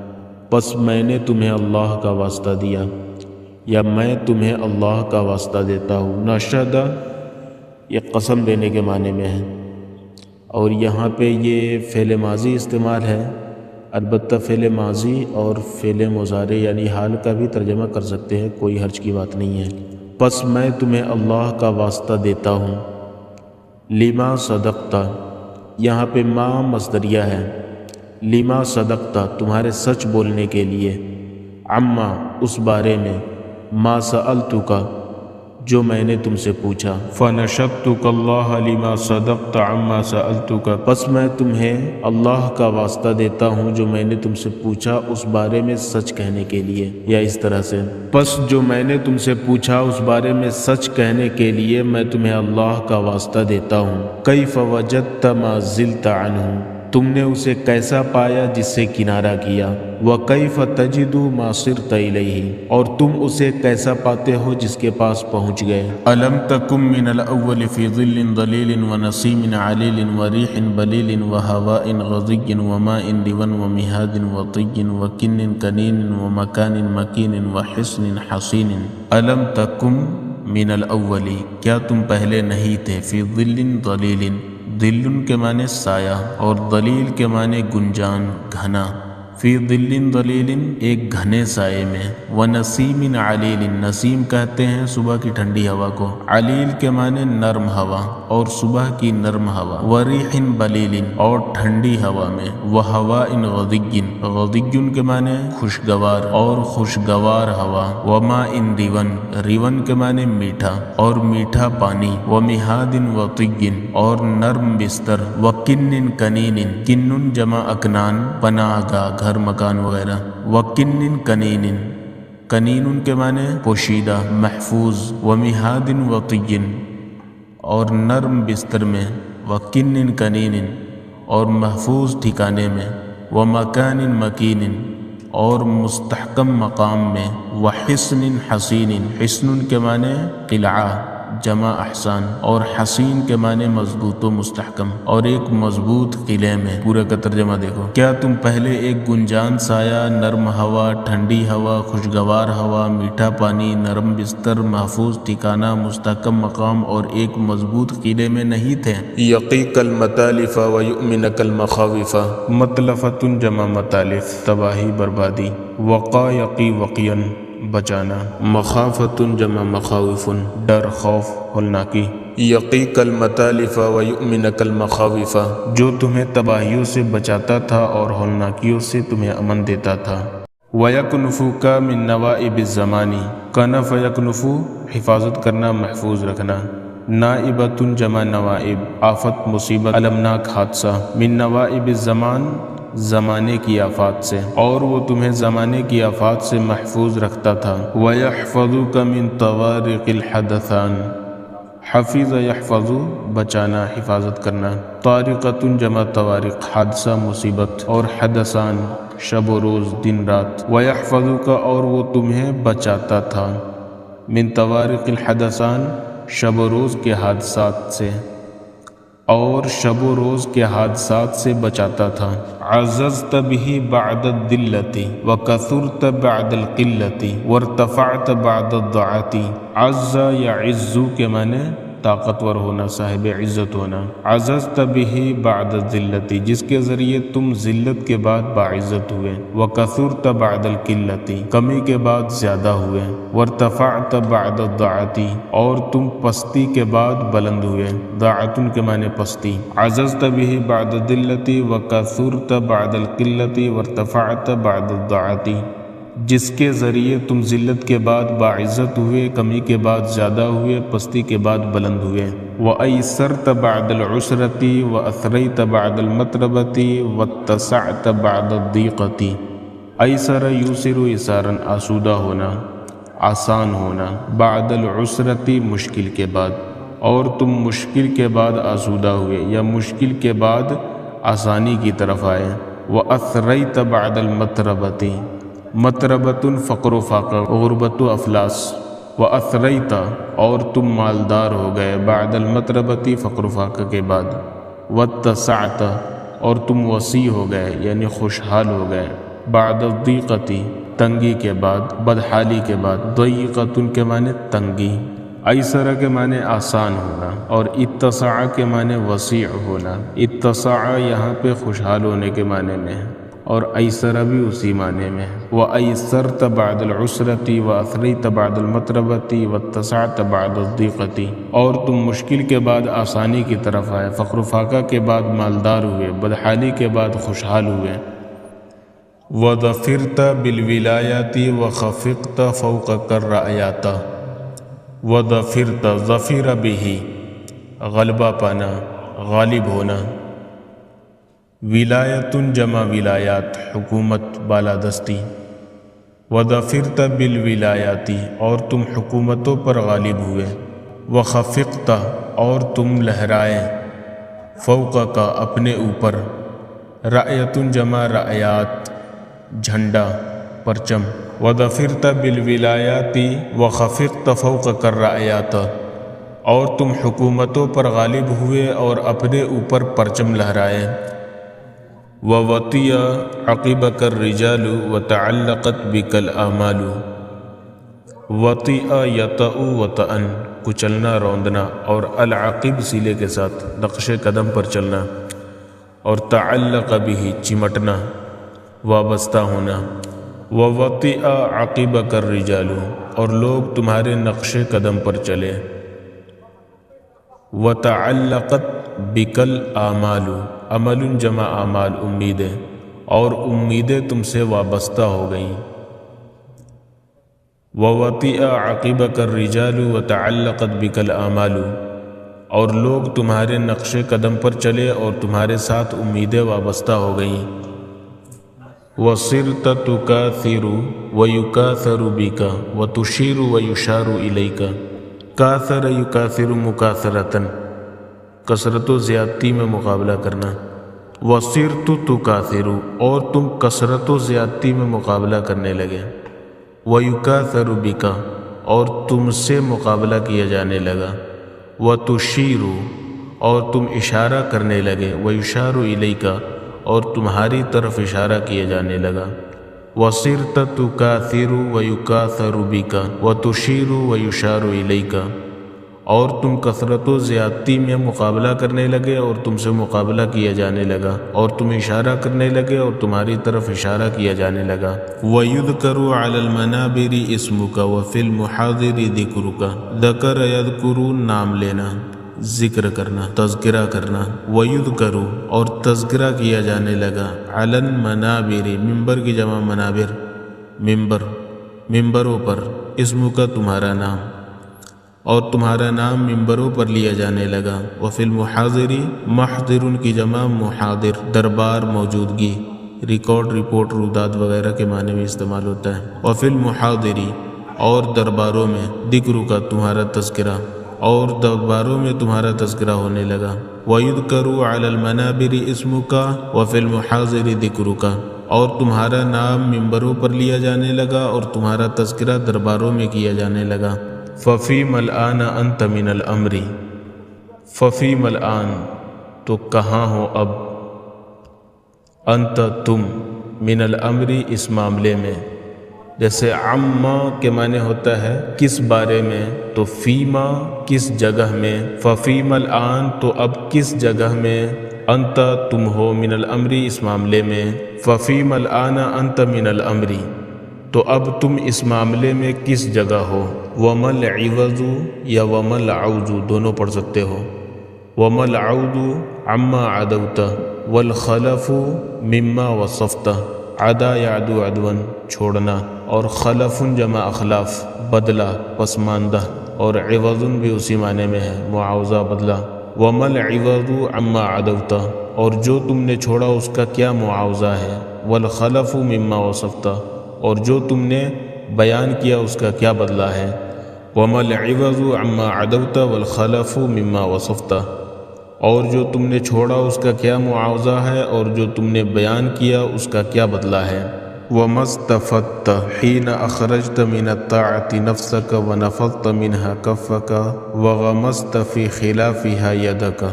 پس میں نے تمہیں اللہ کا واسطہ دیا، یا میں تمہیں اللہ کا واسطہ دیتا ہوں۔ نشد یہ قسم دینے کے معنی میں ہے، اور یہاں پہ یہ فعل ماضی استعمال ہے، البتہ فعل ماضی اور فعل مضارع یعنی حال کا بھی ترجمہ کر سکتے ہیں، کوئی حرج کی بات نہیں ہے۔ پس میں تمہیں اللہ کا واسطہ دیتا ہوں، لما صدقتا، یہاں پہ ما مصدریہ ہے، لما صدقتا، تمہارے سچ بولنے کے لیے، عما، اس بارے میں، ما سألتک، جو میں نے تم سے پوچھا۔ فَنَشَدْتُكَ اللَّهَ لِمَا صَدَقْتَ عَمَّا سَأَلْتُكَ، پس میں تمہیں اللہ کا واسطہ دیتا ہوں جو میں نے تم سے پوچھا اس بارے میں سچ کہنے کے لیے، یا اس طرح سے، پس جو میں نے تم سے پوچھا اس بارے میں سچ کہنے کے لیے میں تمہیں اللہ کا واسطہ دیتا ہوں۔ کیف وجدت ما زلت عنہ، تم نے اسے کیسا پایا جس سے کنارہ کیا، وَكَيْفَ تَجِدُ مَا صِرْتَ إِلَيْهِ، اور تم اسے کیسا پاتے ہو جس کے پاس پہنچ گئے۔ أَلَمْ تَكُنْ مِنَ الْأَوَّلِ فِي ظِلٍّ ظَلِيلٍ وَنَسِيمٍ عَلِيلٍ وَرِيحٍ بَلِيلٍ وَهَوَاءٍ غَضِيٍّ وَمَاءٍ دِوًا وَمِهَادٍ وَطِيٍّ وَكِنٍّ كَنِينٍ وَمَكَانٍ مَكِينٍ وَحِصْنٍ حَصِينٍ۔ أَلَمْ تَكُنْ مِنَ الْأَوَّلِ، کیا تم پہلے نہیں تھے، فِي ظِلٍّ ظَلِيلٍ، دل کے معنی سایہ اور دلیل کے معنی گنجان گھنا، فی ظل ظلیل ایک گھنے سائے میں، ونسیم علیل نسیم کہتے ہیں صبح کی ٹھنڈی ہوا کو، علیل کے معنی نرم ہوا اور صبح کی نرم ہوا، وریح بلیل اور ٹھنڈی ہوا میں، وہواء غضی غضی کے معنی خوشگوار اور خوشگوار ہوا، وماء ریون ریون کے معنی میٹھا اور میٹھا پانی، ومہاد وطی اور نرم بستر، وکن کنین کنن جمع اکنان پناہ گاہ گھر مکان وغیرہ، وکن کنین کنین کے معنی پوشیدہ محفوظ، ومہاد وطی اور نرم بستر میں، وکن کنین اور محفوظ ٹھکانے میں، ومکان مکین اور مستحکم مقام میں، وحسن حسین حسن کے معنی قلعہ جمع احسان اور حسین کے معنی مضبوط و مستحکم اور ایک مضبوط قلعے میں۔ پورا کا ترجمہ دیکھو، کیا تم پہلے ایک گنجان سایہ، نرم ہوا، ٹھنڈی ہوا، خوشگوار ہوا، میٹھا پانی، نرم بستر، محفوظ ٹھکانہ، مستحکم مقام اور ایک مضبوط قلعے میں نہیں تھے؟ یقیک المتالف ویؤمنک المخاوف، متلفۃ جمع متالف تباہی بربادی، وقا یقی وقین بچانا، مخافۃ جمع مخاوف ڈر خوف ہولناکی، یقیک المتالف ویؤمنک المخاوف، جو تمہیں تباہیوں سے بچاتا تھا اور ہولناکیوں سے تمہیں امن دیتا تھا، وَيَكْنُفُكَ مِن نَوَائِبِ الزَّمَانِ، کنف یکنفو حفاظت کرنا محفوظ رکھنا، نائبۃ جمع نوائب آفت مصیبت المناک حادثہ، من نوائب الزمان زمانے کی آفات سے، اور وہ تمہیں زمانے کی آفات سے محفوظ رکھتا تھا، وَيَحْفَظُكَ مِن طَوَارِقِ الْحَدَثَانِ، حفظ یحفظ بچانا حفاظت کرنا، طارقۃ جمع طوارق حادثہ مصیبت، اور حدثان شب و روز دن رات، وَيَحْفَظُكَ اور وہ تمہیں بچاتا تھا، من طوارق الحدثان شب و روز کے حادثات سے، اور شب و روز کے حادثات سے بچاتا تھا، عززت به بعد الذلة وکثرت بعد القلة وارتفعت بعد الضعة، عز یعز کے معنی طاقتور ہونا، صاحب عزت ہونا، عززت به بعد الذلة جس کے ذریعے تم ذلت کے بعد باعزت ہوئے، وکثرت بعد القلة کمی کے بعد زیادہ ہوئے، وارتفعت بعد الضعة اور تم پستی کے بعد بلند ہوئے، ضاعت کے معنی پستی، عززت به بعد الذلة وکثرت بعد القلة وارتفعت بعد الضعة جس کے ذریعے تم ذلت کے بعد باعزت ہوئے، کمی کے بعد زیادہ ہوئے، پستی کے بعد بلند ہوئے، وَأَيْسَرْتَ بَعْدَ الْعُسْرَةِ وَأَثْرَيْتَ بَعْدَ الْمَطْرَبَةِ وَاتَّسَعْتَ بَعْدَ الضِّيقَةِ، ایسر یوسر یسارن آسودہ ہونا، آسان ہونا، بعد العسرتی مشکل کے بعد، اور تم مشکل کے بعد آسودہ ہوئے یا مشکل کے بعد آسانی کی طرف آئے، وَأَثْرَيْتَ بَعْدَ الْمَطْرَبَةِ مطربۃ فقر و فاقہ غربت و افلاس، وَأَثْرَيْتَ اور تم مالدار ہو گئے، بعد المطربۃ فقر و فاقہ کے بعد، وَاتَّسَعْتَ اور تم وسیع ہو گئے یعنی خوشحال ہو گئے، بعد الضیقۃ تنگی کے بعد، بدحالی کے بعد، ضیقۃ کے معنی تنگی، ایسر کے معنی آسان ہونا، اور اتسع کے معنی وسیع ہونا، اتسع یہاں پہ خوشحال ہونے کے معنی میں ہے اور ایسر بھی اسی معنی میں ہے، وَأَيْسَرْتَ بَعْدَ الْعُسْرَةِ وَأَثْرَيْتَ بَعْدَ الْمَطْرَبَةِ وَاتَّسَعْتَ بَعْدَ الضِّيقَةِ اور تم مشکل کے بعد آسانی کی طرف آئے، فقر و فاقہ کے بعد مالدار ہوئے، بدحالی کے بعد خوشحال ہوئے، وَظَفِرْتَ بِالْوِلَایَاتِ وَخَفِقْتَ فَوْقَ الرَّعْیَاتَ، وَظَفِرْتَ ظَفِرَ بِهِ غلبہ پانا، غالب ہونا، ولایت جمع ولایات حکومت بالادستی، وَظَفِرْتَ بِالْوِلَایَاتِ اور تم حکومتوں پر غالب ہوئے، وَخَفِقْتَ اور تم لہرائے، فوق کا اپنے اوپر، رعیت جمع رعیات جھنڈا پرچم، وَظَفِرْتَ بِالْوِلَایَاتِ وَخَفِقْتَ فَوْقَ الرَّعْیَاتَ اور تم حکومتوں پر غالب ہوئے اور اپنے اوپر پرچم لہرائے، وَوَطِيَ عَقِبَكَ الرِّجَالُ وَتَعَلَّقَتْ بِكَ الْآمَالُ وطیع یطأ وطئن کچلنا روندنا، اور العقب سیلے کے ساتھ نقش قدم پر چلنا، اور تعلق بھی چمٹنا وابستہ ہونا۔ ووطیع عقبک الرجال اور لوگ تمہارے نقش قدم پر چلے۔ وتعلقت بک الآمال عمل جمع اعمال امیدیں، اور امیدیں تم سے وابستہ ہو گئیں۔ ووطیع عقبک الرجال وتعلقت بک الآمال اور لوگ تمہارے نقش قدم پر چلے اور تمہارے ساتھ امیدیں وابستہ ہو گئیں۔ وصرت تکاثر ویکاثر بک وتشیر ویشار الیک کاثر یکاثر مکاثرۃ کثرت و زیادتی میں مقابلہ کرنا۔ وصرت تکاثر اور تم کثرت و زیادتی میں مقابلہ کرنے لگے۔ ویکاثر بک اور تم سے مقابلہ کیا جانے لگا۔ وتشیر اور تم اشارہ کرنے لگے۔ ویشار الیک اور تمہاری طرف اشارہ کیا جانے لگا۔ وصرت تکاثر ویکاثر بک وتشیر ویشار الیک اور تم کثرت و زیادتی میں مقابلہ کرنے لگے اور تم سے مقابلہ کیا جانے لگا، اور تم اشارہ کرنے لگے اور تمہاری طرف اشارہ کیا جانے لگا۔ وَيُذْكَرُ عَلَى الْمَنَابِرِ اسْمُكَ وَفِي الْمُحَاضِرِ ذِكْرُكَ ذکر یذکر نام لینا، ذکر کرنا، تذکرہ کرنا۔ وَيُذْكَرُ اور تذکرہ کیا جانے لگا، عَلَى الْمَنَابِرِ ممبر کی جمع منابر، ممبر، ممبروں پر، اسمک تمہارا نام، اور تمہارا نام ممبروں پر لیا جانے لگا۔ وفی المحاضر محضر کی جمع محاضر، دربار، موجودگی، ریکارڈ، رپورٹ، روداد وغیرہ کے معنی میں استعمال ہوتا ہے۔ وفی المحاضر اور درباروں میں، ذکر کا تمہارا تذکرہ، اور درباروں میں تمہارا تذکرہ ہونے لگا۔ وَيُذْكَرُ عَلَى الْمَنَابِرِ اسْمُكَ وَفِي الْمُحَاضِرِ ذِكْرُكَ اور تمہارا نام ممبروں پر لیا جانے لگا اور تمہارا تذکرہ درباروں میں کیا جانے لگا۔ فَفِيمَ الْآنَ أَنْتَ مِنَ الْأَمْرِ فَفِيمَ الْآن تو کہاں ہو اب، انت تم، من الامر اس معاملے میں۔ جیسے عما کے معنی ہوتا ہے کس بارے میں، تو فیما کس جگہ میں، ففیم الآن تو اب کس جگہ میں، انت تم ہو، من الامر اس معاملے میں، ففیم الآن انت من الامر تو اب تم اس معاملے میں کس جگہ ہو۔ وَمَا الْعِوَضُ یا وَمَا الْعَوْضُ دونوں پڑھ سکتے ہو۔ وَمَا الْعَوْضُ عَمَّا عَدَوْتَ وَالْخَلَفُ مِمَّا وَصَفْتَ عَدَا يَعْدُو عَدْوًا چھوڑنا، اور خلف جمع اخلاف بدلہ، پسماندہ، اور عوض بھی اسی معنی میں ہے، معاوضہ، بدلہ۔ وَمَا الْعِوَضُ عَمَّا عَدَوْتَ اور جو تم نے چھوڑا اس کا کیا معاوضہ ہے، وَالْخَلَفُ مِمَّا وَصَفْتَ اور جو تم نے بیان کیا اس کا کیا بدلہ ہے۔ وَمَا الْعِوَضُ عَمَّا عَدَوْتَ وَالْخَلَفُ مِمَّا وَصَفْتَ اور جو تم نے چھوڑا اس کا کیا معاوضہ ہے اور جو تم نے بیان کیا اس کا کیا بدلہ ہے۔ وَمَا اسْتَفَدْتَ حِينَ أَخْرَجْتَ مِنَ الطَّاعَةِ نَفْسَكَ وَنَفَضْتَ مِنْهَا كَفَّكَ وَغَمَسْتَ فِي خِلَافِهَا يَدَكَ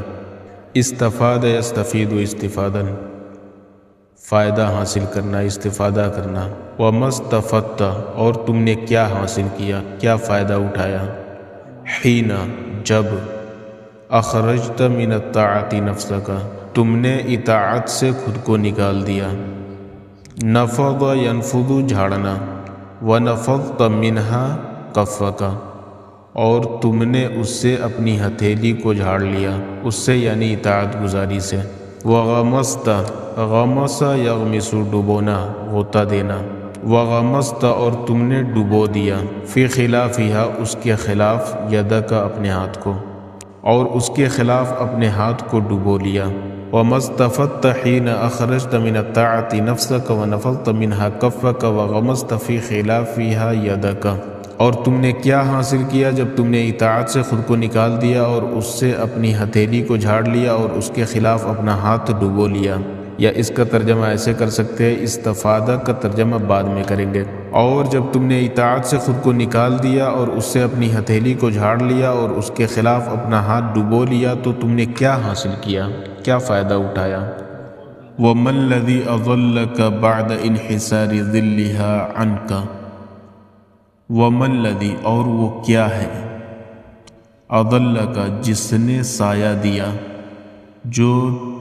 استفاد يستفید استفاداً فائدہ حاصل کرنا، استفادہ کرنا۔ وَمَا اسْتَفَدْتَ اور تم نے کیا حاصل کیا، کیا فائدہ اٹھایا۔ حین جب، اخرجت من الطاعة نفسک تم نے اطاعت سے خود کو نکال دیا۔ نفض ینفض جھاڑنا، ونفضت منها کفک اور تم نے اس سے اپنی ہتھیلی کو جھاڑ لیا، اس سے یعنی اطاعت گزاری سے۔ وغمست غمس یغمس ڈبونا، غوطہ دینا۔ وغمست اور تم نے ڈبو دیا، فی خلافہا اس کے خلاف، یدک اپنے ہاتھ کو، اور اس کے خلاف اپنے ہاتھ کو ڈبو لیا۔ وَمَا اسْتَفَدْتَ حِينَ أَخْرَجْتَ مِنَ الطَّاعَةِ نَفْسَكَ وَنَفَضْتَ مِنْهَا كَفَّكَ وَغَمَسْتَ فِي خِلَافِهَا يَدَكَ اور تم نے کیا حاصل کیا جب تم نے اطاعت سے خود کو نکال دیا اور اس سے اپنی ہتھیلی کو جھاڑ لیا اور اس کے خلاف اپنا ہاتھ ڈبو لیا۔ یا اس کا ترجمہ ایسے کر سکتے ہیں، استفادہ کا ترجمہ بعد میں کریں گے۔ اور جب تم نے اطاعت سے خود کو نکال دیا اور اس سے اپنی ہتھیلی کو جھاڑ لیا اور اس کے خلاف اپنا ہاتھ ڈبو لیا تو تم نے کیا حاصل کیا، کیا فائدہ اٹھایا۔ وَمَا الَّذِي أَضَلَّكَ بَعْدَ انحسار ظِلِّهَا عَنْكَ وَمَن الَّذِي اور وہ کیا ہے اضلک جس نے سایہ دیا، جو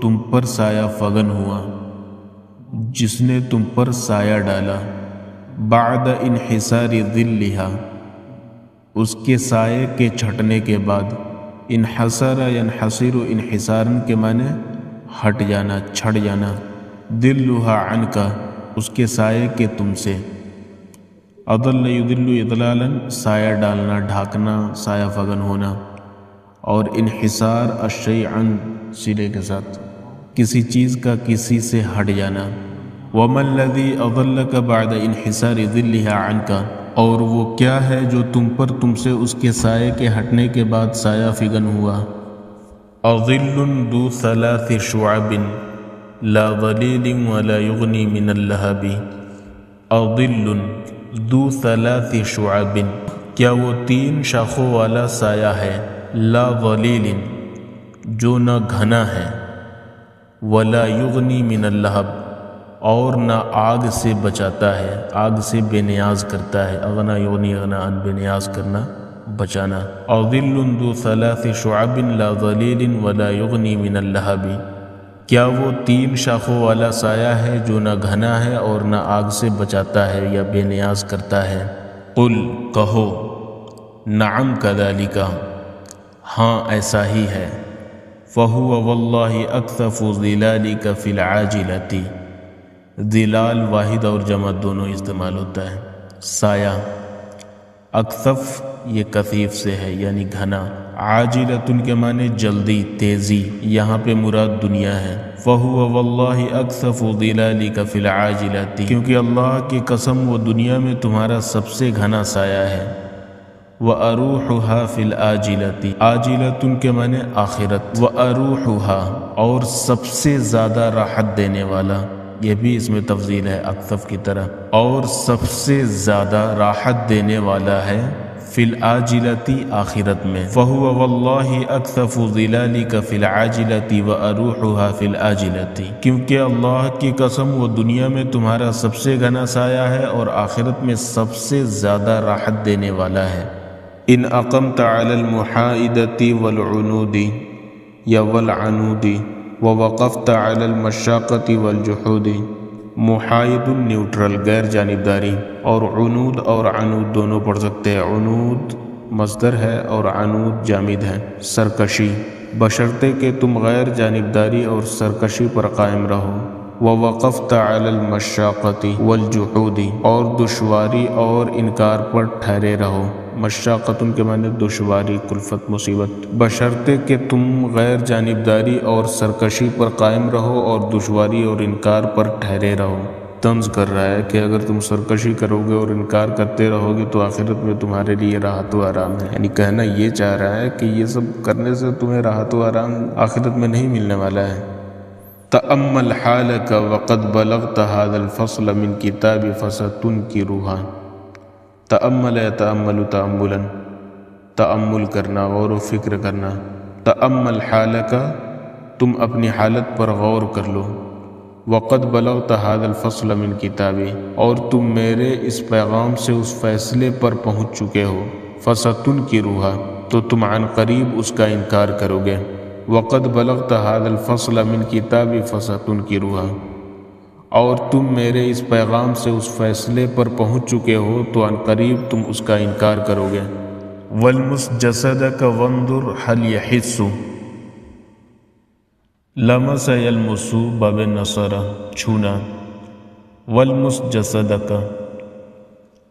تم پر سایہ فگن ہوا، جس نے تم پر سایہ ڈالا، بعد انحسار ظلھا اس کے سائے کے چھٹنے کے بعد، انحسر ینحسر انحسارن کے معنی ہٹ جانا، چھٹ جانا، ظلھا عنک اس کے سائے کے تم سے، اضل یضل اضلالا سایہ ڈالنا، ڈھانکنا، سایہ فگن ہونا، اور انحسار الشیء عن سلے کے ساتھ کسی چیز کا کسی سے ہٹ جانا۔ وَمَن الَّذِي أَضَلَّكَ بَعْدَ انحسار ظلھا عَنْكَ اور وہ کیا ہے جو تم سے اس کے سائے کے ہٹنے کے بعد سایہ فگن ہوا۔ اظل ذو ثلاث شعب لا ظلیل ولا یغنی من اللہب، اظل ذو ثلاث شعب کیا وہ 3 شاخوں والا سایہ ہے، لا ظلیل جو نہ گھنا ہے، ولا یغنی من اللہب اور نہ آگ سے بچاتا ہے، آگ سے بے نیاز کرتا ہے، اغنا یغنی اغناء بے نیاز کرنا، بچانا۔ اظل ذو ثلاث شعب لا ظلیل ولا یغنی من اللہب کیا وہ 3 شاخوں والا سایہ ہے جو نہ گھنا ہے اور نہ آگ سے بچاتا ہے یا بے نیاز کرتا ہے۔ قل کہو، نعم کذالک ہاں ایسا ہی ہے، فہو واللہ اکثف ظلالک فی العاجلۃ ظلال واحد اور جمع دونوں استعمال ہوتا ہے۔ سایہ اکثف یہ کثیف سے ہے یعنی گھنا، عاجلۃ کے معنی جلدی، تیزی، یہاں پہ مراد دنیا ہے۔ فَهُوَ وَاللَّهِ أَكْثَفُ ظِلَالِكَ فِي الْعَاجِلَةِ کیونکہ اللہ کی قسم وہ دنیا میں تمہارا سب سے گھنا سایہ ہے۔ وَأَرُوحُهَا فِي الْآجِلَةِ عاجلۃ کے معنی آخرت، وَأَرُوحُهَا اور سب سے زیادہ راحت دینے والا، یہ بھی اس میں تفضیل ہے اکثف کی طرح، اور سب سے زیادہ راحت دینے والا ہے فی العاجلۃ آخرت میں۔ فہو واللہ اکثف ظلالک فی العاجلۃ واروحها فی العاجلۃ کیونکہ اللہ کی قسم وہ دنیا میں تمہارا سب سے گھنا سایہ ہے اور آخرت میں سب سے زیادہ راحت دینے والا ہے۔ ان اقمت علی المحائدۃ والعنود یا والعنود ووقفت علی المشاقۃ والجحود، محائد نیوٹرل غیر جانبداری، اور عنود اور عنود دونوں پڑھ سکتے ہیں، عنود مصدر ہے اور عنود جامد ہے، سرکشی، بشرطے کہ تم غیر جانبداری اور سرکشی پر قائم رہو۔ ووقفت علی المشاقۃ والجحود اور دشواری اور انکار پر ٹھہرے رہو، مشاقت کے معنی دشواری، کلفت، مصیبت، بشرطے کہ تم غیر جانبداری اور سرکشی پر قائم رہو اور دشواری اور انکار پر ٹھہرے رہو۔ طنز کر رہا ہے کہ اگر تم سرکشی کرو گے اور انکار کرتے رہو گے تو آخرت میں تمہارے لیے راحت و آرام ہے، یعنی کہنا یہ چاہ رہا ہے کہ یہ سب کرنے سے تمہیں راحت و آرام آخرت میں نہیں ملنے والا ہے۔ تأمل حالک وقد بلغت هذا الفصل من کتاب فستنکرها، تأمل یتأمل تأملا، تأمل کرنا، غور و فکر کرنا، تأمل حالک تم اپنی حالت پر غور کر لو، وقد بلغت هذا الفصل من کتابی اور تم میرے اس پیغام سے اس فیصلے پر پہنچ چکے ہو، فستنکرها تو تم عن قریب اس کا انکار کرو گے، وقد بلغت هذا الفصل من کتابی فستنکرها اور تم میرے اس پیغام سے اس فیصلے پر پہنچ چکے ہو تو عن قریب تم اس کا انکار کرو گے۔ والمس جسدک وانظر هل یحس، لمس یلمس باب نصر چھونا، والمس جسدک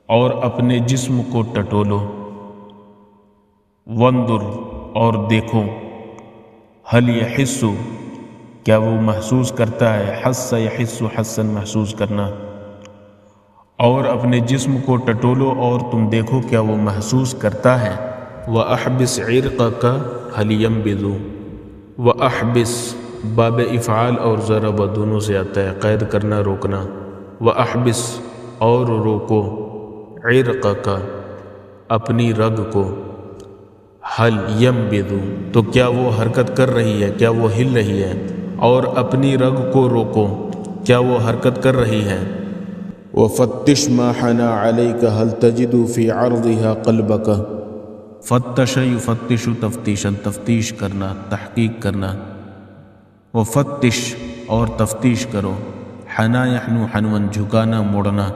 اور اپنے جسم کو ٹٹولو، وانظر اور دیکھو، هل یحس کیا وہ محسوس کرتا ہے، حس یحس حسن محسوس کرنا، اور اپنے جسم کو ٹٹولو اور تم دیکھو کیا وہ محسوس کرتا ہے۔ وَأَحْبِسْ عِرْقَكَ هَلْ يَنْبِضُ، وَأَحْبِسْ باب افعال اور ضرب دونوں سے آتا ہے، قید کرنا، روکنا۔ وَأَحْبِسْ اور روکو، عِرْقَكَ اپنی رگ کو، حل ينبض تو کیا وہ حرکت کر رہی ہے، کیا وہ ہل رہی ہے، اور اپنی رگ کو روکو، کیا وہ حرکت کر رہی ہے۔ وفتش ما حنا عليك هل تجد في عرضها قلبك. فتش یفتش تفتیشا، تفتیش کرنا، تحقیق کرنا. وفتش اور تفتیش کرو. حنا یحنو حنون جھکانا، موڑنا.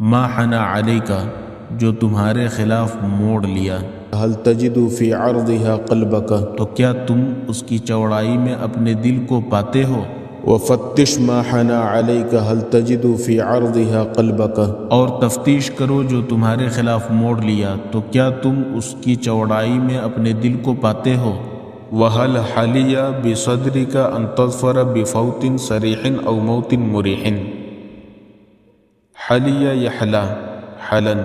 ما حنا علیکا جو تمہارے خلاف موڑ لیا. هل تجد في عرضها قلبك. تو کیا تم اس کی چوڑائی میں اپنے دل کو پاتے ہو؟ وفتش ما حنا عليك هل تجد في عرضها قلبك. اور تفتیش کرو جو تمہارے خلاف موڑ لیا، تو کیا تم اس کی چوڑائی میں اپنے دل کو پاتے ہو؟ وهل حلي بصدرك أن تظفر بفوت صريح أو موت مريح. حلي يحلا، حلن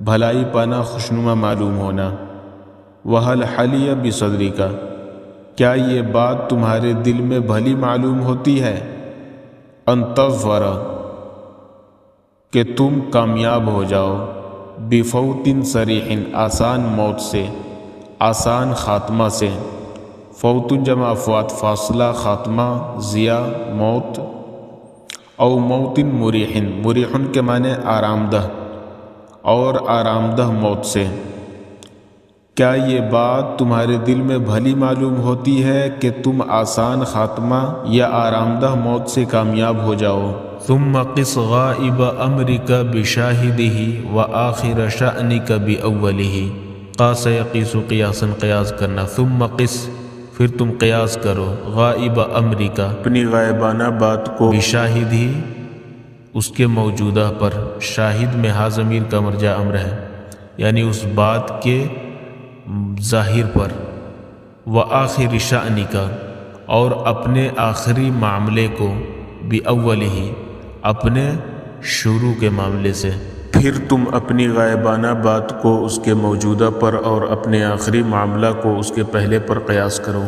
بھلائی پانا، خوشنما معلوم ہونا. وهل حلي بصدرك کیا یہ بات تمہارے دل میں بھلی معلوم ہوتی ہے؟ ان تظفر کہ تم کامیاب ہو جاؤ، بفوت صریح آسان موت سے، آسان خاتمہ سے. فوت جمع فوات فاصلہ، خاتمہ ضیاء موت. او موت مریح، مریح کے معنی آرام دہ، اور آرام دہ موت سے. کیا یہ بات تمہارے دل میں بھلی معلوم ہوتی ہے کہ تم آسان خاتمہ یا آرام دہ موت سے کامیاب ہو جاؤ؟ ثم قس غائب امرک بشاہدہ وآخر شأنک بأولہ. قاس یقیس قیاسا، قیاس کرنا. ثم قس پھر تم قیاس کرو، غائب امرک اپنی غائبانہ بات کو، بشاہدہ اس کے موجودہ پر. شاہد میں ہا ضمیر کا مرجع امر ہے، یعنی اس بات کے ظاہر پر. وآخر شأنک اور اپنے آخری معاملے کو، بأولہ اپنے شروع کے معاملے سے. پھر تم اپنی غائبانہ بات کو اس کے موجودہ پر اور اپنے آخری معاملہ کو اس کے پہلے پر قیاس کرو.